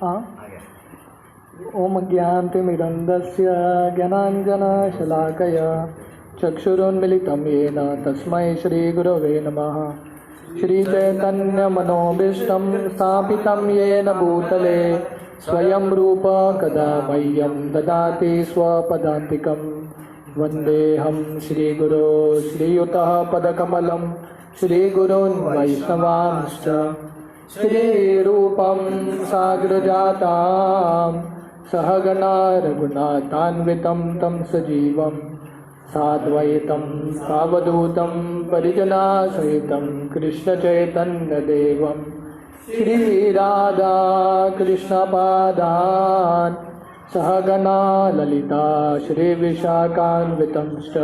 हाँ, ओम ज्ञानतिमिरन्धस्य ज्ञानाञ्जनशलाकया चक्षुरुन्मिलितं येन तस्मै श्रीगुरवे नमः। श्रीचैतन्यमनोभीष्टं स्थापितं येन भूतले स्वयं रूप कदा मह्यं ददाति स्वपदान्तिकं। वन्देऽहं श्रीगुरो श्रीयुतः पदकमलं श्रीगुरून् वैष्णवांश्च श्रीरूपं साग्रजातां सहगणा रघुनाथान्वितं तं सजीवं साद्वैतं सावधूतं परिजनासहितं कृष्णचैतन्यदेवं श्रीराधा कृष्णपादान् सहगणा ललिता श्रीविशाखान्वितंश्च।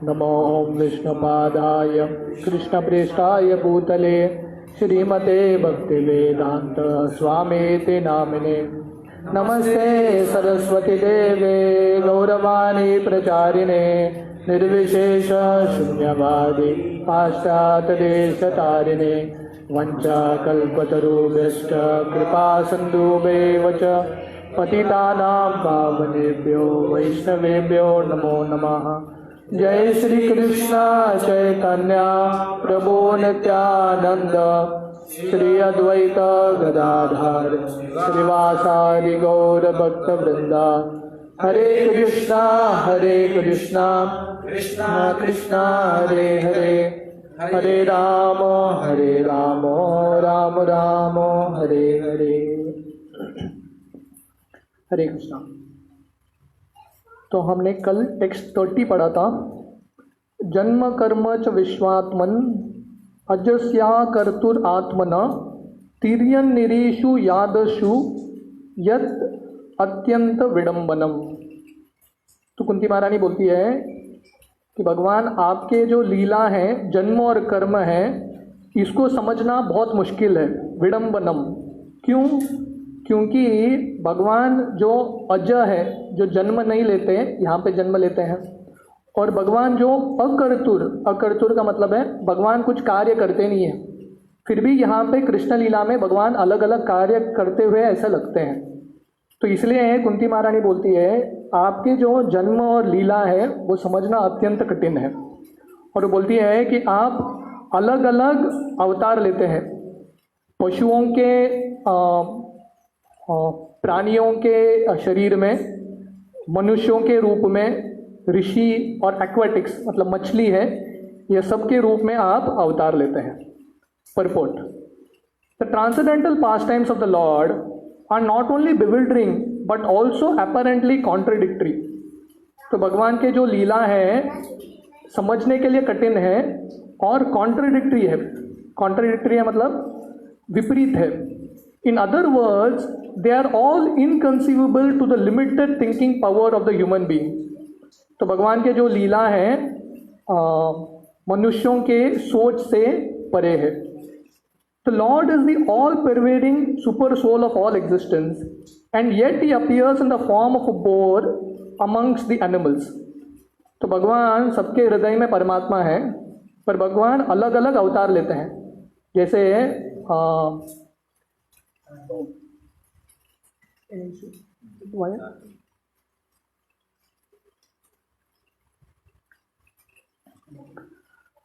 नमो विष्णुपादाय कृष्णप्रेष्ठाय भूतले श्रीमते भक्तिवेदांत स्वामीति नामिने। नमस्ते सरस्वती देवे गौरवाणी प्रचारिणे निर्विशेष शून्यवादी पाश्चात्यदेशतारिणे वंचाकल्पतरुभ्यश्च कृपा सिन्धुभ्येव च पतितानां पावनेभ्यो वैष्णवेभ्यो नमो नमः। जय श्री कृष्ण चैतन्य प्रभु नित्यानंद श्री अद्वैत गदाधर श्रीवासादि गौर भक्त वृंदा। हरे कृष्णा कृष्णा कृष्णा हरे हरे, हरे राम राम राम हरे हरे। हरे कृष्णा। तो हमने कल टेक्स्ट 30 पढ़ा था। जन्म कर्म च विश्वात्मन अजस्या कर्तुर आत्मना तिर्यन निरीशु यादशु यत अत्यंत विडंबनम। तो कुंती महारानी बोलती है कि भगवान आपके जो लीला है, जन्म और कर्म है, इसको समझना बहुत मुश्किल है। विडंबनम क्यों? क्योंकि भगवान जो अज है, जो जन्म नहीं लेते, यहाँ पे जन्म लेते हैं, और भगवान जो अकर्तुर का मतलब है भगवान कुछ कार्य करते नहीं है, फिर भी यहाँ पे कृष्ण लीला में भगवान अलग अलग कार्य करते हुए ऐसा लगते हैं। तो इसलिए कुंती महारानी बोलती है आपके जो जन्म और लीला है वो समझना अत्यंत कठिन है। और वो बोलती है कि आप अलग अलग अवतार लेते हैं, पशुओं के प्राणियों के शरीर में, मनुष्यों के रूप में, ऋषि और एक्वाटिक्स मतलब मछली है, ये सब के रूप में आप अवतार लेते हैं। Purport: the transcendental pastimes of the lord are not only bewildering but also apparently contradictory. तो भगवान के जो लीला है समझने के लिए कठिन है और कॉन्ट्रडिक्टरी है। कॉन्ट्रडिक्टरी है मतलब विपरीत है। In other words, they are all inconceivable to the limited thinking power of the human being. तो भगवान के जो लीला है मनुष्यों के सोच से परे है। The Lord is the all-pervading super soul of all existence, and yet He appears in the form of a boar amongst the animals. तो भगवान सबके हृदय में परमात्मा है, पर भगवान अलग अलग अवतार लेते हैं। जैसे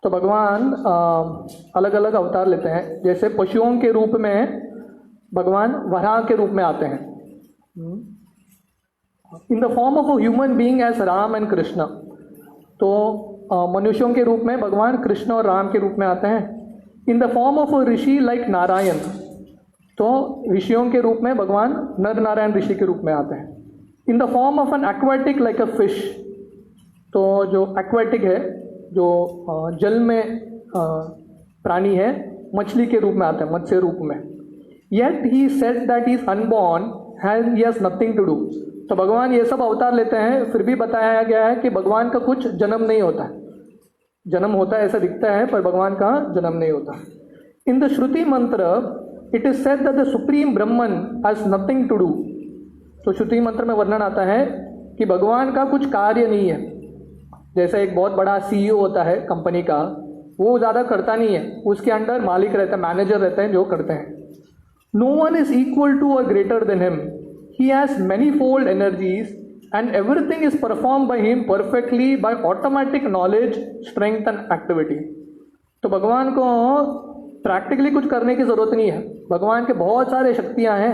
तो भगवान अलग अलग अवतार लेते हैं। जैसे पशुओं के रूप में भगवान वराह के रूप में आते हैं, in the form of a human being as Ram and Krishna. तो मनुष्यों के रूप में भगवान कृष्ण और राम के रूप में आते हैं। In the form of a Rishi like Narayan, तो ऋषियों के रूप में भगवान नर नारायण ऋषि के रूप में आते हैं। In the form of an aquatic like a fish, तो जो एक्वाटिक है, जो जल में प्राणी है, मछली के रूप में आते हैं, मत्स्य रूप में। Yet he said that he is unborn, he has nothing to do. तो भगवान ये सब अवतार लेते हैं, फिर भी बताया गया है कि भगवान का कुछ जन्म नहीं होता है। जन्म होता है ऐसा दिखता है, पर भगवान का जन्म नहीं होता। इन the shruti mantra it is said that the supreme Brahman has nothing to do. तो श्रुति मंत्र में वर्णन आता है कि भगवान का कुछ कार्य नहीं है। जैसे एक बहुत बड़ा CEO होता है कंपनी का, वो ज़्यादा करता नहीं है, उसके अंडर मालिक रहता है, मैनेजर रहते हैं जो करते हैं। No one is equal to or greater than him. He has manifold energies and everything is performed by him perfectly by automatic knowledge, strength and activity. तो भगवान को प्रैक्टिकली कुछ करने की ज़रूरत नहीं है, भगवान के बहुत सारे शक्तियाँ हैं,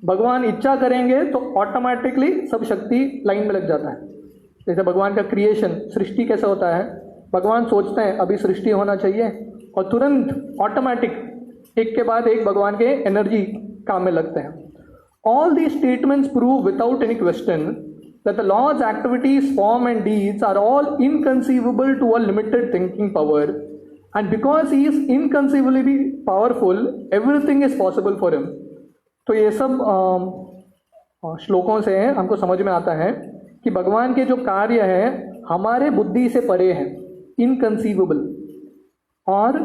भगवान इच्छा करेंगे तो ऑटोमेटिकली सब शक्ति लाइन में लग जाता है। जैसे भगवान का क्रिएशन, सृष्टि कैसा होता है, भगवान सोचते हैं अभी सृष्टि होना चाहिए और तुरंत ऑटोमेटिक एक के बाद एक भगवान के एनर्जी काम में लगते हैं। All these statements prove without any question that the Lord's activities, form and deeds are all inconceivable to a limited thinking power, and because he is inconceivably powerful, everything is possible for him. तो ये सब श्लोकों से हमको समझ में आता है कि भगवान के जो कार्य हैं हमारे बुद्धि से परे हैं, इनकंसीवेबल, और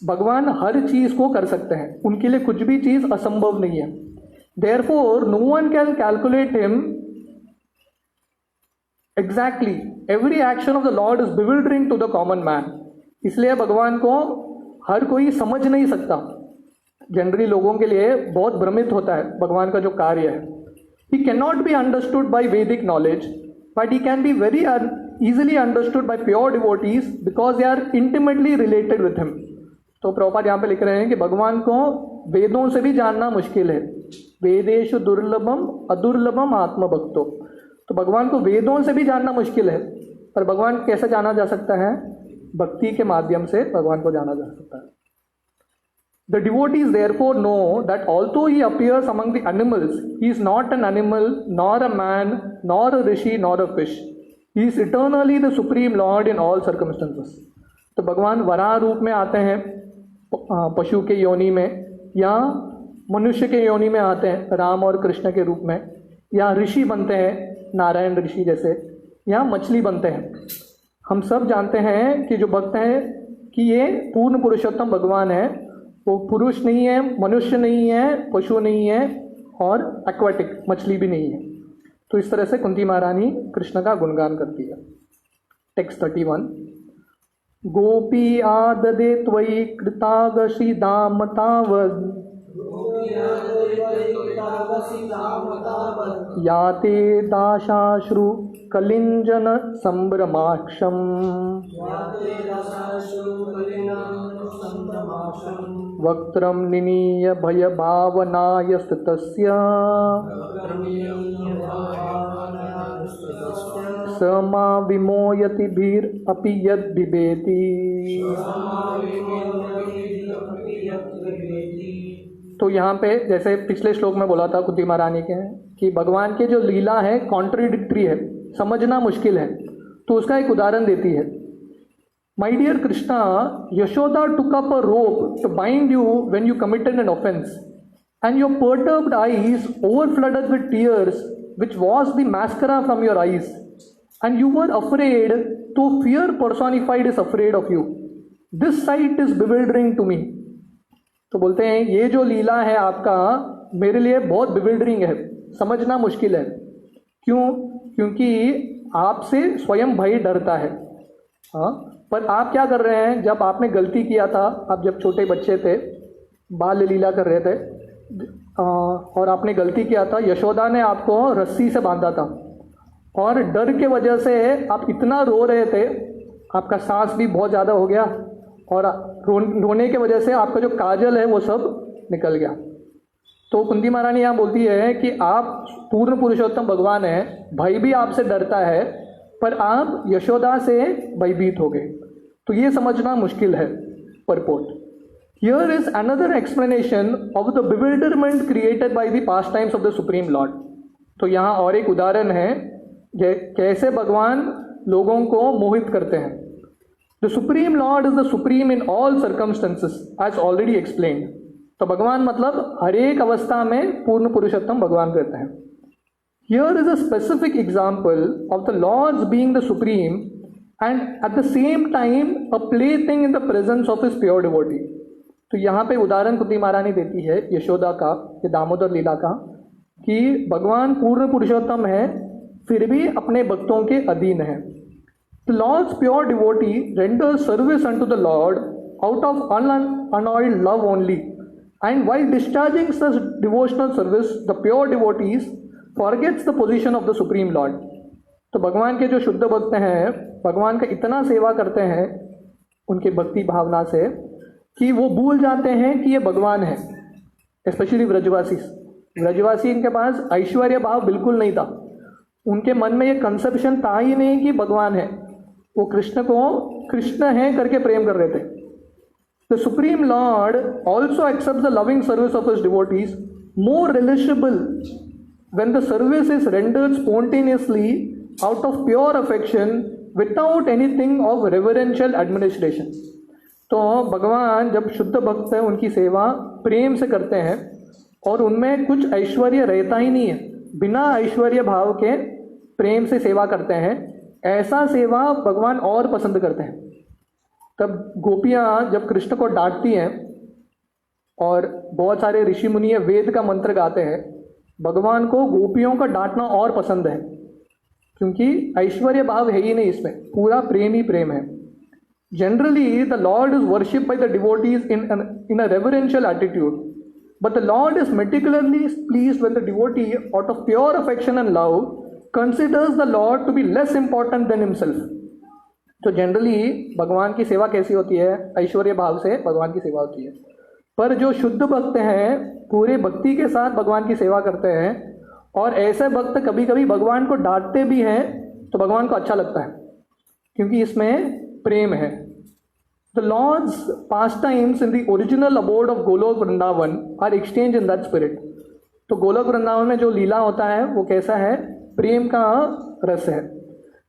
भगवान हर चीज़ को कर सकते हैं, उनके लिए कुछ भी चीज़ असंभव नहीं है। Therefore, no one can calculate him exactly. Every action of the Lord is bewildering to the common man. इसलिए भगवान को हर कोई समझ नहीं सकता, जनरली लोगों के लिए बहुत भ्रमित होता है भगवान का जो कार्य है। He cannot be understood by Vedic knowledge, but he can be very easily understood by pure devotees because they are intimately related with him. तो प्रभुपाद यहाँ पे लिख रहे हैं कि भगवान को वेदों से भी जानना मुश्किल है। वेदेषु दुर्लभम अदुर्लभम आत्मभक्तो। तो भगवान को वेदों से भी जानना मुश्किल है, पर भगवान कैसे जाना जा सकता है? भक्ति के माध्यम से भगवान को जाना जा सकता है। The devotees therefore know that although he appears among the animals, he is not an animal, nor a man, nor a rishi, nor a fish. He is eternally the supreme Lord in all circumstances. तो भगवान वराह रूप में आते हैं पशु के योनि में, या मनुष्य के योनि में आते हैं राम और कृष्ण के रूप में, या ऋषि बनते हैं नारायण ऋषि जैसे, या मछली बनते हैं। हम सब जानते हैं कि जो भक्त हैं कि ये पूर्ण पुरुषोत्तम भगवान है, वो पुरुष नहीं है, मनुष्य नहीं है, पशु नहीं है और एक्वाटिक मछली भी नहीं है। तो इस तरह से कुंती महारानी कृष्ण का गुणगान करती है। टेक्स्ट 31। गोपी आददे त्वयि कृतागसी दाम तावद् याते दाशाश्रु कलिंजन संभ्रमाक्षम वक्त्रम निनीय भय भावनाय स्थितस्य स मा विमोयति भीर अपि यद् बिभेति। तो यहाँ पे जैसे पिछले श्लोक में बोला था कुंती महारानी के कि भगवान के जो लीला है कॉन्ट्रडिक्टरी है, समझना मुश्किल है, तो उसका एक उदाहरण देती है। My dear Krishna, Yashoda took up a rope to bind you when you committed an offense, and your perturbed eyes overflooded with tears, which washed the mascara from your eyes, and you were afraid, though fear personified is afraid of you. This sight is bewildering to me. तो बोलते हैं ये जो लीला है आपका मेरे लिए बहुत बिविल्डरिंग है, समझना मुश्किल है। क्यों? क्योंकि आपसे स्वयं भय डरता है। हाँ, पर आप क्या कर रहे हैं? जब आपने गलती किया था, आप जब छोटे बच्चे थे, बाल लीला कर रहे थे और आपने गलती किया था, यशोदा ने आपको रस्सी से बांधा था और डर के वजह से आप इतना रो रहे थे, आपका सांस भी बहुत ज़्यादा हो गया और रोने के वजह से आपका जो काजल है वो सब निकल गया। तो कुंती महारानी यहाँ बोलती है कि आप पूर्ण पुरुषोत्तम भगवान हैं, भय भी आपसे डरता है, पर आप यशोदा से भयभीत हो गए। तो ये समझना मुश्किल है। Purport. Here is another explanation of the bewilderment created by the pastimes of the Supreme Lord. तो यहाँ और एक उदाहरण है कैसे भगवान लोगों को मोहित करते हैं। The Supreme Lord is the supreme in all circumstances, as already explained. तो भगवान मतलब हर एक अवस्था में पूर्ण पुरुषोत्तम भगवान रहते हैं। Here is a specific example of the Lord's being the supreme and at the same time a plaything in the presence of his pure devotee. तो यहाँ पे उदाहरण कुंती महारानी देती है यशोदा का, ये दामोदर लीला का, कि भगवान पूर्ण पुरुषोत्तम है फिर भी अपने भक्तों के अधीन है। The Lord's pure devotee renders service unto the Lord out of unalloyed love only And while discharging such devotional service, the pure devotees forgets the position of the Supreme Lord. तो भगवान के जो शुद्ध भक्त हैं, भगवान का इतना सेवा करते हैं उनके भक्ति भावना से कि वो भूल जाते हैं कि ये भगवान है। स्पेशली व्रजवासी इनके पास ऐश्वर्य भाव बिल्कुल नहीं था। उनके मन में ये कंसेप्शन था ही नहीं कि भगवान है। वो कृष्ण को कृष्ण है करके प्रेम कर रहे थे। The supreme lord also accept the loving service of his devotees more relishable when the service is rendered spontaneously out of pure affection without anything of reverential administration. तो भगवान जब शुद्ध भक्त है उनकी सेवा प्रेम से करते हैं और उनमें कुछ ऐश्वर्य रहता ही नहीं है, बिना ऐश्वर्य भाव के प्रेम से सेवा करते हैं। ऐसा सेवा भगवान और पसंद करते हैं। तब गोपियाँ जब कृष्ण को डांटती हैं और बहुत सारे ऋषि मुनि वेद का मंत्र गाते हैं, भगवान को गोपियों का डांटना और पसंद है, क्योंकि ऐश्वर्य भाव है ही नहीं इसमें, पूरा प्रेम ही प्रेम है। Generally the Lord is worshipped by the devotees in a reverential attitude, but the Lord is meticulously pleased when the devotee, out of pure affection and love, considers the Lord to be less important than himself. तो generally भगवान की सेवा कैसी होती है? ऐश्वर्य भाव से भगवान की सेवा होती है। पर जो शुद्ध भक्त हैं पूरे भक्ति के साथ भगवान की सेवा करते हैं, और ऐसे भक्त कभी कभी भगवान को डांटते भी हैं तो भगवान को अच्छा लगता है, क्योंकि इसमें प्रेम है। The Lord's pastimes in the original abode of Golok Vrindavan are exchanged in that spirit. तो गोलोक वृंदावन में जो लीला होता है वो कैसा है? प्रेम का रस है।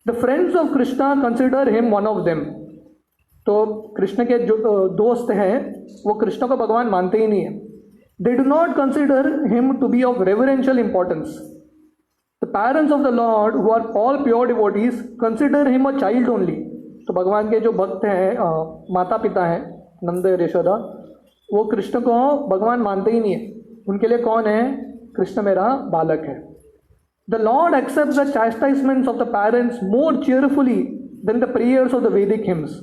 The friends of Krishna consider him one of them. तो कृष्ण के जो दोस्त हैं वो कृष्ण को भगवान मानते ही नहीं है। They do not consider him to be of reverential importance. The parents of the Lord, who are all pure devotees, consider him a child only. तो भगवान के जो भक्त हैं, माता पिता हैं नंद यशोदा, वो कृष्ण को भगवान मानते ही नहीं है। उनके लिए कौन है? कृष्ण मेरा बालक है। The lord accepts the chastisements of the parents more cheerfully than the prayers of the Vedic hymns.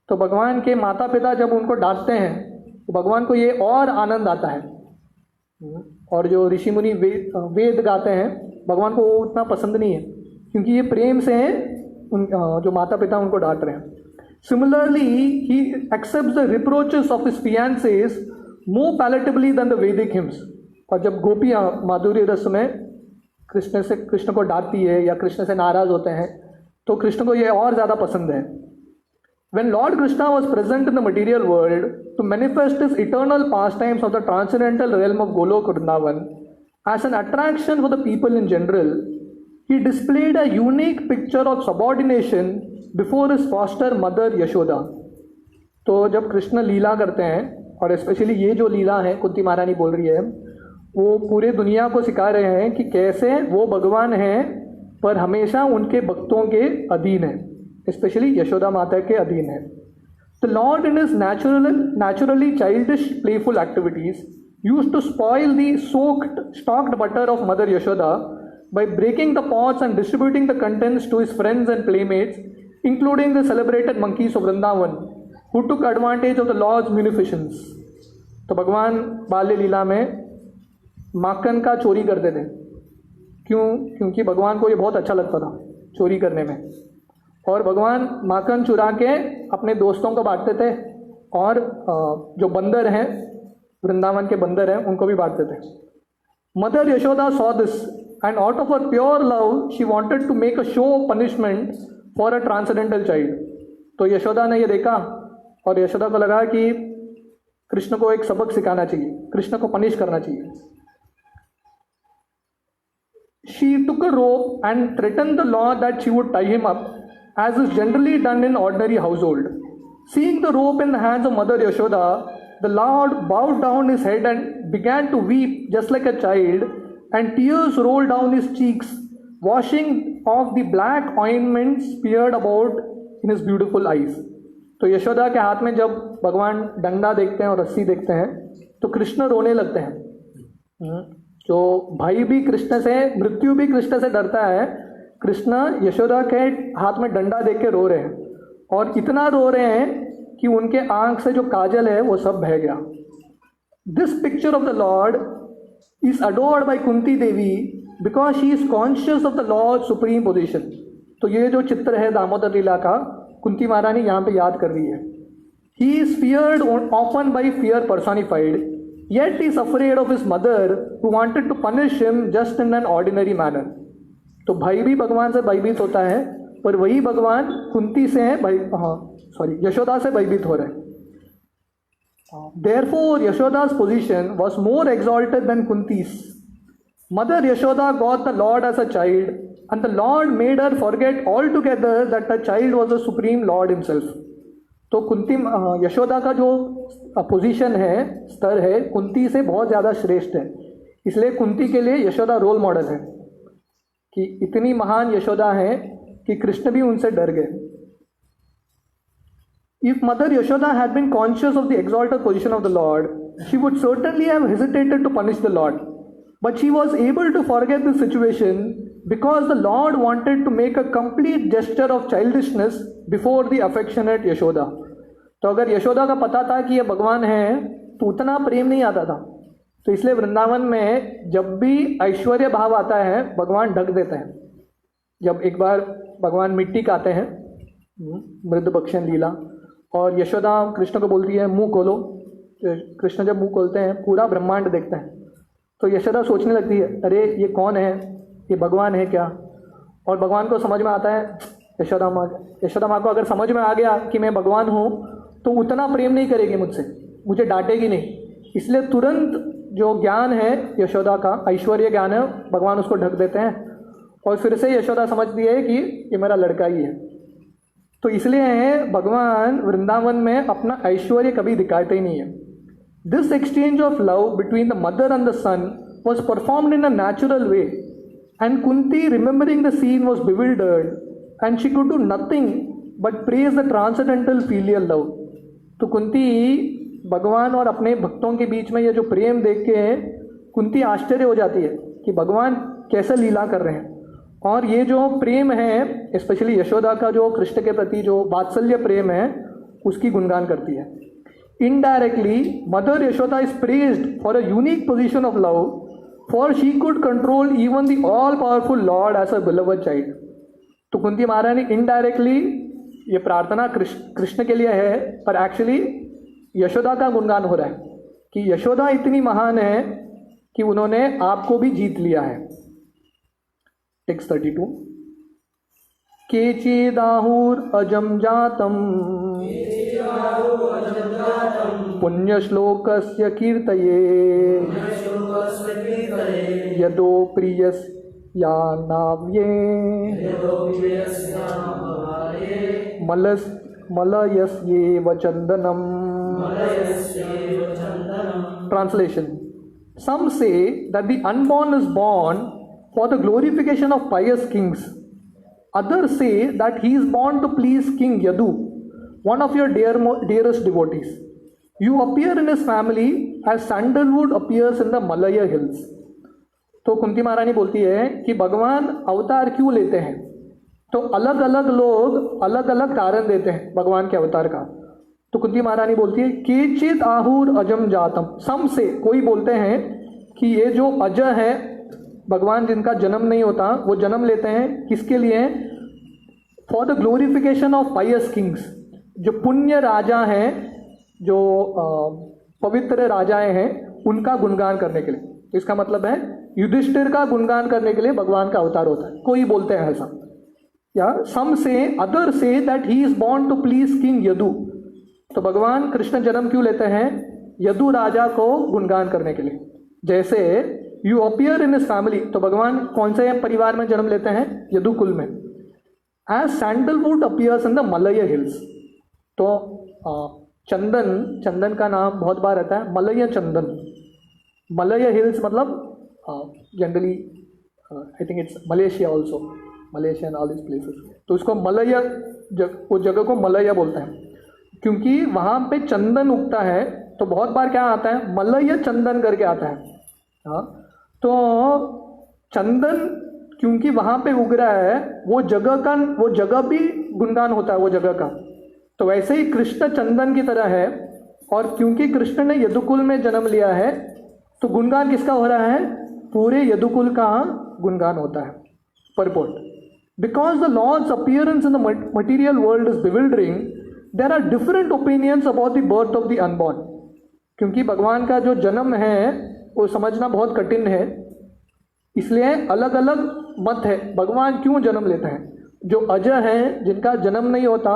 तो भगवान के माता पिता जब उनको डांटते हैं तो भगवान को ये और आनंद आता है। और जो ऋषि मुनि वेद गाते हैं भगवान को वो उतना पसंद नहीं है, क्योंकि ये प्रेम से जो माता पिता उनको डांट रहे हैं। Similarly he accepts the reproaches of his fiancees more palatably than the Vedic hymns. और जब गोपियाँ माधुर्य रस में कृष्ण को डांटती है या कृष्ण से नाराज होते हैं तो कृष्ण को ये और ज़्यादा पसंद है। When Lord Krishna was present in the material world to manifest his eternal pastimes of the transcendental realm of Golok Vrindavan as an attraction for the people in general, he displayed a unique picture of subordination before his foster mother Yashoda. तो जब कृष्ण लीला करते हैं, और specially ये जो लीला है कुंती महारानी बोल रही है, वो पूरे दुनिया को सिखा रहे हैं कि कैसे वो भगवान हैं पर हमेशा उनके भक्तों के अधीन है, स्पेशली यशोदा माता के अधीन है। The Lord in his naturally childish playful activities used to spoil the stocked butter of Mother Yashoda by breaking the pots and distributing the contents to his friends and playmates, including the celebrated monkeys of Vrindavan, who took advantage of the Lord's munificence. तो भगवान बाल्य लीला में माखन का चोरी करते थे। क्यों? क्योंकि भगवान को ये बहुत अच्छा लगता था चोरी करने में, और भगवान माखन चुरा के अपने दोस्तों को बांटते थे, और जो बंदर हैं, वृंदावन के बंदर हैं, उनको भी बांटते थे। Mother Yashoda saw this and out of her pure love she wanted to make a show of punishment for a transcendental child. तो यशोदा ने ये देखा और यशोदा को लगा कि कृष्ण को एक सबक सिखाना चाहिए, कृष्ण को पनिश करना चाहिए। She took a rope and threatened the Lord that she would tie him up, as is generally done in ordinary household. Seeing the rope in the hands of Mother Yashoda, the Lord bowed down his head and began to weep just like a child, and tears rolled down his cheeks, washing off the black ointment smeared about in his beautiful eyes. तो यशोदा के हाथ में जब भगवान डंडा देखते हैं और रस्सी देखते हैं तो कृष्ण रोने लगते हैं। जो भाई भी कृष्ण से, मृत्यु भी कृष्ण से डरता है, कृष्ण यशोदा के हाथ में डंडा देख के रो रहे हैं, और इतना रो रहे हैं कि उनके आंख से जो काजल है वो सब बह गया। This picture of the Lord is adored by Kunti Devi because she is conscious of the Lord's supreme position. तो ये जो चित्र है दामोदर लीला का, कुंती महारानी यहाँ पे याद कर रही है. He is feared often by fear personified, yet is afraid of his mother who wanted to punish him just in an ordinary manner. तो भाई भी भगवान से भयभीत होता है, पर वही भगवान कुंती से यशोदा से भयभीत हो रहे हैं. Therefore, Yashoda's position was more exalted than Kunti's. Mother Yashoda got the Lord as a child, and the Lord made her forget altogether that the child was the supreme Lord himself. तो कुंती यशोदा का जो position है, स्तर है, कुंती से बहुत ज़्यादा श्रेष्ठ है. इसलिए कुंती के लिए यशोदा रोल मॉडल है कि इतनी महान यशोदा है कि कृष्ण भी उनसे डर गए. If Mother Yashoda had been conscious of the exalted position of the Lord, she would certainly have hesitated to punish the Lord. But she was able to forget the situation because the Lord wanted to make a complete gesture of childishness before the affectionate Yashoda. तो अगर यशोदा का पता था कि ये भगवान है तो उतना प्रेम नहीं आता था. तो इसलिए वृंदावन में जब भी ऐश्वर्य भाव आता है भगवान ढक देते हैं. जब एक बार भगवान मिट्टी खाते हैं, मृद भक्षण लीला, और यशोदा कृष्ण को बोलती है मुंह खोलो. कृष्ण जब मुंह खोलते हैं पूरा ब्रह्मांड देखते हैं. तो यशोदा सोचने लगती है, अरे ये कौन है, ये भगवान है क्या. और भगवान को समझ में आता है, यशोदा माँ को अगर समझ में आ गया कि मैं भगवान हूँ तो उतना प्रेम नहीं करेगी मुझसे, मुझे डांटेगी नहीं. इसलिए तुरंत जो ज्ञान है यशोदा का, ऐश्वर्य ज्ञान है, भगवान उसको ढक देते हैं. और फिर से यशोदा समझती है कि ये मेरा लड़का ही है. तो इसलिए भगवान वृंदावन में अपना ऐश्वर्य कभी दिखाते ही नहीं है. This exchange of love between the mother and the son was performed in a natural way, and Kunti remembering the scene was bewildered and she could do nothing but praise the transcendental filial love. तो कुंती भगवान और अपने भक्तों के बीच में ये जो प्रेम देख के कुंती आश्चर्य हो जाती है कि भगवान कैसे लीला कर रहे हैं. और ये जो प्रेम है, स्पेशली यशोदा का जो कृष्ण के प्रति जो वात्सल्य प्रेम है, उसकी गुणगान करती है. Indirectly mother Yashoda is praised for a unique position of love, for she could control even the all powerful lord as a beloved child. तो कुंती महारानी इनडायरेक्टली ये प्रार्थना कृष्ण के लिए है, पर एक्चुअली यशोदा का गुणगान हो रहा है कि यशोदा इतनी महान है कि उन्होंने आपको भी जीत लिया है. टेक्स्ट 32. केचिदाहुर अजम जातम पुण्यश्लोकस्य कीर्तये यदो प्रियस्या नाव्ये मलयस्येव Chandanam. Translation. Some say that the unborn is born for the glorification of pious kings. Others say that he is born to please King Yadu, one of your dearest devotees. You appear in his family as sandalwood appears in the Malaya hills. तो कुंती महारानी बोलती है कि भगवान अवतार क्यों लेते हैं. तो अलग अलग लोग अलग अलग कारण देते हैं भगवान के अवतार का. तो कुंती महारानी बोलती है केचित आहुर अजम जातम. सम से कोई बोलते हैं कि ये जो अज है, भगवान जिनका जन्म नहीं होता, वो जन्म लेते हैं किसके लिए, for the glorification of pious kings. जो पुण्य राजा हैं, जो पवित्र राजाएं हैं, उनका गुणगान करने के लिए. इसका मतलब है युधिष्ठिर का गुणगान करने के लिए भगवान का अवतार होता है. कोई बोलते हैं ऐसा. या सम say other say that he is born to please king Yadu. तो भगवान कृष्ण जन्म क्यों लेते हैं, यदु राजा को गुणगान करने के लिए. जैसे you appear in his family, तो भगवान कौन से परिवार में जन्म लेते हैं, यदु कुल में. As sandalwood appears in the Malaya hills. तो चंदन का नाम बहुत बार रहता है मलय चंदन. मलय हिल्स मतलब generally I think it's Malaysia also, Malaysia and all this places. तो उसको मलय, वो जगह को मलय बोलते हैं क्योंकि वहाँ पे चंदन उगता है. तो बहुत बार क्या आता है, मलय चंदन करके आता है. हाँ, तो चंदन क्योंकि वहाँ पे उग रहा है, वो जगह भी गुणगान होता है वो जगह का. तो वैसे ही कृष्ण चंदन की तरह है और क्योंकि कृष्ण ने यदुकुल में जन्म लिया है तो गुणगान किसका हो रहा है? पूरे यदुकुल का गुणगान होता है। Purport, because the lord's appearance in the material world is bewildering, there are different opinions about the birth of the unborn. क्योंकि भगवान का जो जन्म है वो समझना बहुत कठिन है, इसलिए अलग अलग मत है भगवान क्यों जन्म लेते हैं। जो अजय हैं, जिनका जन्म नहीं होता,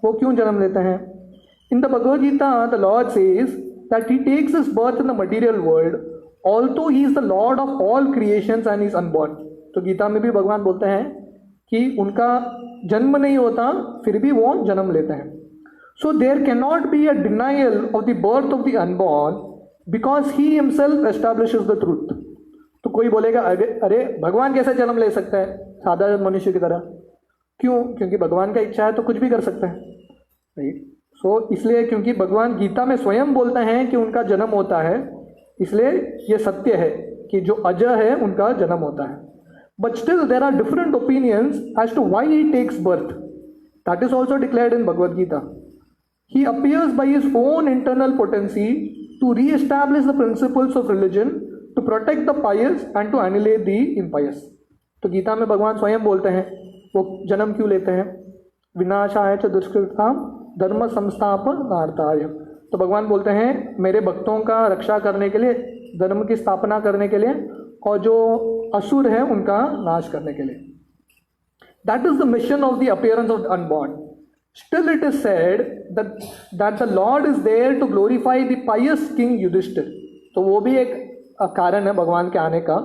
वो क्यों जन्म लेते हैं? In the Bhagavad Gita the lord says that he takes his birth in the material world also he is the lord of all creations and is unborn. तो गीता में भी भगवान बोलते हैं कि उनका जन्म नहीं होता फिर भी वो जन्म लेते हैं। So there can not be a denial of the birth of the unborn because he himself establishes the truth. तो कोई बोलेगा अरे भगवान कैसे जन्म ले सकता है साधारण मनुष्य की तरह? क्यों? क्योंकि भगवान का इच्छा है तो कुछ भी कर सकते हैं, राइट? सो इसलिए क्योंकि भगवान गीता में स्वयं बोलते हैं कि उनका जन्म होता है, इसलिए ये सत्य है कि जो अजय है उनका जन्म होता है। But still there are different opinions as to why he takes birth. That is also declared in Bhagavad Gita. He appears by his own internal potency to re-establish the principles of religion, to protect the pious and to annihilate the impious. तो गीता में भगवान स्वयं बोलते हैं वो जन्म क्यों लेते हैं? विनाशाय च दुष्कृताम धर्म संस्थापनार्थाय। तो भगवान बोलते हैं मेरे भक्तों का रक्षा करने के लिए, धर्म की स्थापना करने के लिए, और जो असुर है उनका नाश करने के लिए। That is the mission of the appearance of the unborn. Still it is said that the Lord is there to glorify the pious king Yudhishthir. तो वो भी एक कारण है भगवान के आने का,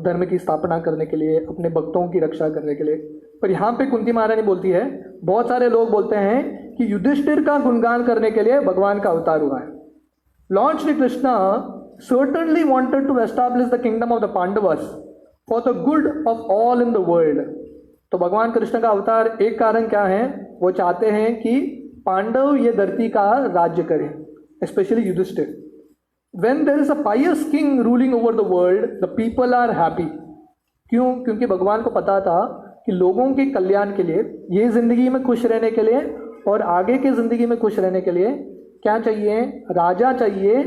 धर्म की स्थापना करने के लिए, अपने भक्तों की रक्षा करने के लिए। पर यहाँ पे कुंती महारानी बोलती है, बहुत सारे लोग बोलते हैं कि युधिष्ठिर का गुणगान करने के लिए भगवान का अवतार हुआ है। Lord Shri Krishna certainly wanted to establish the kingdom of the Pandavas for the good of all in the world. तो भगवान कृष्ण का अवतार एक कारण क्या है? वो चाहते हैं कि पांडव ये धरती का राज्य करें, specially Yudhishthira. When there is a pious king ruling over the world, the people are happy. क्यों? क्योंकि भगवान को पता था कि लोगों के कल्याण के लिए, ये जिंदगी में खुश रहने के लिए और आगे के जिंदगी में खुश रहने के लिए क्या चाहिए? राजा चाहिए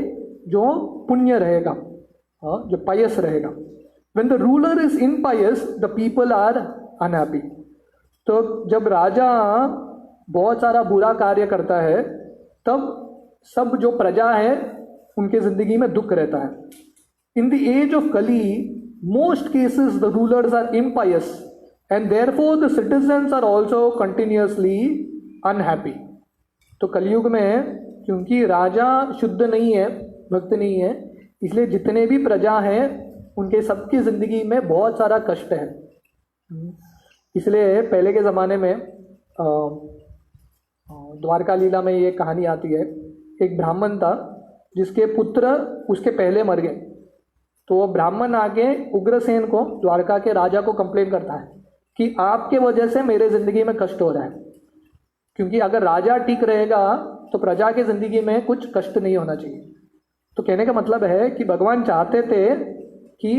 जो पुण्य रहेगा, जो पायस रहेगा। When the ruler is impious, the people are unhappy. तो जब राजा बहुत सारा बुरा कार्य करता है तब सब जो प्रजा है उनके जिंदगी में दुख रहता है। In the age of Kali most cases the rulers are impious and therefore the citizens are also continuously unhappy. तो कलयुग में क्योंकि राजा शुद्ध नहीं है, भक्त नहीं है, इसलिए जितने भी प्रजा हैं उनके सबकी ज़िंदगी में बहुत सारा कष्ट है। इसलिए पहले के ज़माने में द्वारका लीला में ये कहानी आती है, एक ब्राह्मण था जिसके पुत्र उसके पहले मर गए। तो वो ब्राह्मण आके उग्रसेन को, द्वारका के राजा को कंप्लेन करता है कि आपके वजह से मेरे ज़िंदगी में कष्ट हो रहा है। क्योंकि अगर राजा ठीक रहेगा तो प्रजा की ज़िंदगी में कुछ कष्ट नहीं होना चाहिए। तो कहने का मतलब है कि भगवान चाहते थे कि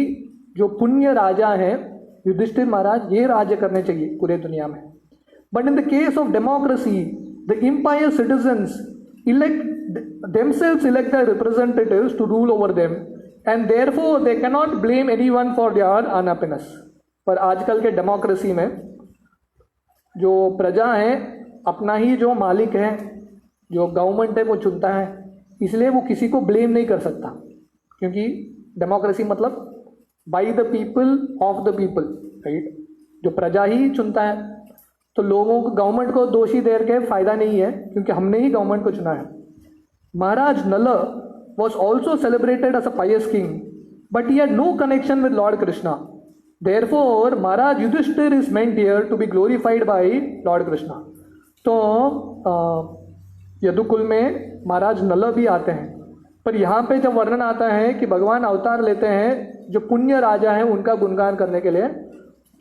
जो पुण्य राजा हैं युधिष्ठिर महाराज, ये राज्य करने चाहिए पूरे दुनिया में। But in the case of democracy the impious citizens themselves elect their representatives to rule over them and therefore they cannot blame anyone for their unhappiness. पर आजकल के डेमोक्रेसी में जो प्रजा है अपना ही जो मालिक है, जो गवर्नमेंट है वो चुनता है, इसलिए वो किसी को ब्लेम नहीं कर सकता। क्योंकि डेमोक्रेसी मतलब by the people of the people, right? जो प्रजा ही चुनता है, तो लोगों को, गवर्नमेंट को दोषी दे के फायदा नहीं है क्योंकि हमने ही गवर्नमेंट को चुना है। महाराज नल was also celebrated as a pious king, but he had no connection with Lord Krishna. Therefore, Maharaj Yudhishthir is meant here to be glorified by Lord Krishna. तो यदुकुल में महाराज नल भी आते हैं, पर यहाँ पे जब वर्णन आता है कि भगवान अवतार लेते हैं जो पुण्य राजा हैं उनका गुणगान करने के लिए,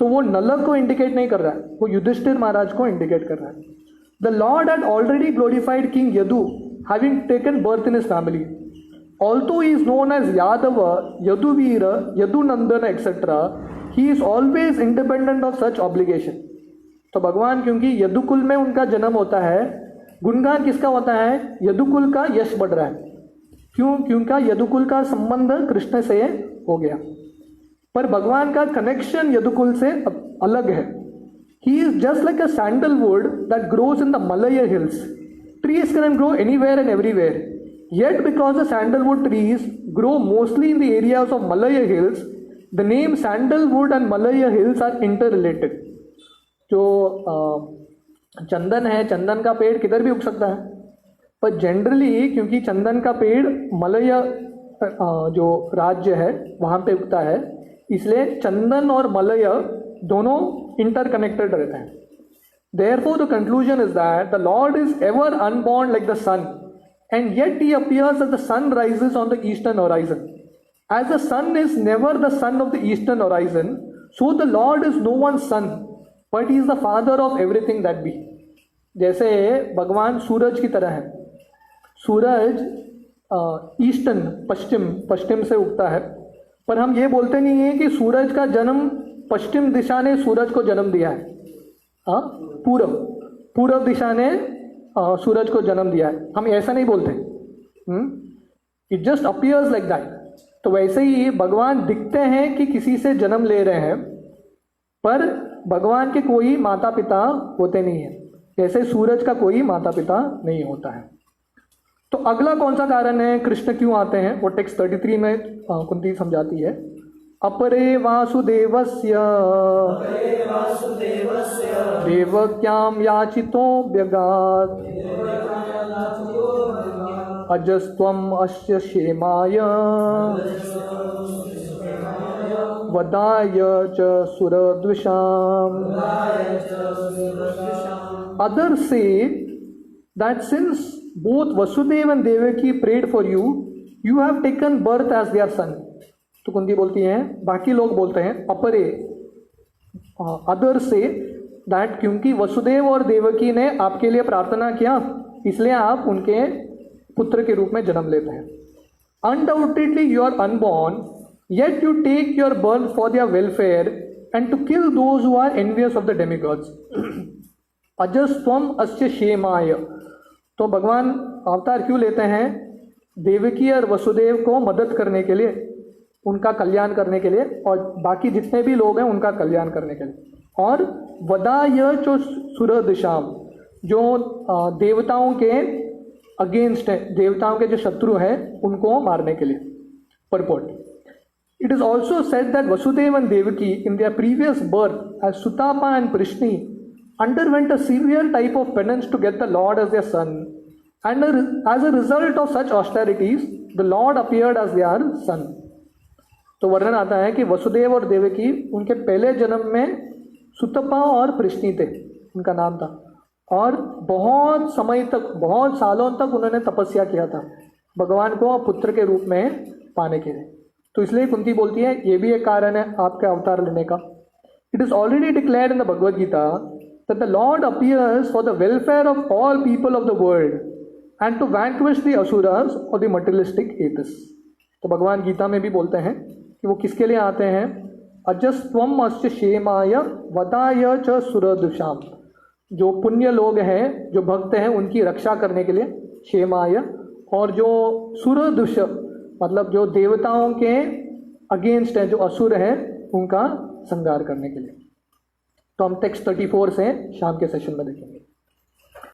तो वो नल को इंडिकेट नहीं कर रहा है, वो युधिष्ठिर महाराज को इंडिकेट कर रहा है। The Lord had already glorified king Yadu having taken birth in his family. Although he is known as Yadava, Yaduvira, Yadunandana etc., he is always independent of such obligation. तो भगवान क्योंकि यदुकुल में उनका जन्म होता है, गुणगान किसका होता है? यदुकुल का यश बढ़ रहा है। क्यों? क्योंकि यदुकुल का संबंध कृष्ण से हो गया, पर भगवान का कनेक्शन यदुकुल से अलग है। He is just like a sandalwood that grows in the Malaya hills. Trees can grow anywhere and everywhere, yet because the sandalwood trees grow mostly in the areas of Malaya hills, the name sandalwood and Malaya hills are interrelated. जो चंदन है, चंदन का पेड़ किधर भी उग सकता है, पर जनरली क्योंकि चंदन का पेड़ मलय जो राज्य है वहाँ पे उगता है, इसलिए चंदन और मलय दोनों इंटरकनेक्टेड रहते हैं। Therefore the conclusion is that the Lord is ever unborn like the sun, and yet he appears as the sun rises on the eastern horizon. As the sun is never the son of the eastern horizon, so the Lord is no one's son, but he is the father of everything that be. जैसे भगवान सूरज की तरह है। सूरज eastern पश्चिम से उगता है, पर हम ये बोलते नहीं है कि सूरज का जन्म पश्चिम दिशा ने सूरज को जन्म दिया है। हाँ, पूर्व दिशा ने सूरज को जन्म दिया है, हम ऐसा नहीं बोलते। It just appears like that. तो वैसे ही भगवान दिखते हैं कि किसी से जन्म ले रहे हैं, पर भगवान के कोई माता पिता होते नहीं है, जैसे सूरज का कोई माता पिता नहीं होता है। तो अगला कौन सा कारण है कृष्ण क्यों आते हैं, वो टेक्स्ट 33 में कुंती समझाती है। अपरे वासुदेवस्य देवक्यां याचितो व्यगात् अजस्त्वम् अस्य क्षेमाय वदाय च सुरद्विषाम्। Others say that since both Vasudeva and Devaki prayed for you, you have taken birth as their son. तो कुंती बोलती हैं, बाकी लोग बोलते हैं अपरे, अदर से दैट क्योंकि वसुदेव और देवकी ने आपके लिए प्रार्थना किया, इसलिए आप उनके पुत्र के रूप में जन्म लेते हैं। Undoubtedly you are unborn, yet you take your birth for their welfare and to kill those who are envious of the demigods. अजस्त्वम अस्य क्षेमाय। तो भगवान अवतार क्यों लेते हैं? देवकी और वसुदेव को मदद करने के लिए, उनका कल्याण करने के लिए, और बाकी जितने भी लोग हैं उनका कल्याण करने के लिए। और वदाय चो सुरदिशाम, जो देवताओं के अगेंस्ट है, देवताओं के जो शत्रु हैं उनको मारने के लिए। Purport, it is also said that Vasudeva and Devaki in their previous birth as Sutapa and Prishni underwent a severe type of penance to get the Lord as their son, and as a result of such austerities the Lord appeared as their son. तो वर्णन आता है कि वसुदेव और देवकी उनके पहले जन्म में सुतपा और प्रश्नी थे, उनका नाम था, और बहुत समय तक, बहुत सालों तक उन्होंने तपस्या किया था भगवान को पुत्र के रूप में पाने के लिए। तो इसलिए कुंती बोलती है ये भी एक कारण है आपके अवतार लेने का। It is already declared in the Bhagavad Gita that the Lord appears for the welfare of all people of the world and to vanquish the asuras or the materialistic atheists. तो भगवान गीता में भी बोलते हैं कि वो किसके लिए आते हैं? अजस्त्वम अस्य क्षेमाय वदाय च सुरदुषाम। जो पुण्य लोग हैं, जो भक्त हैं, उनकी रक्षा करने के लिए क्षेमाय, और जो सुरदुष मतलब जो देवताओं के अगेंस्ट हैं, जो असुर हैं, उनका संहार करने के लिए। तो हम टेक्स्ट 34 से शाम के सेशन में देखेंगे।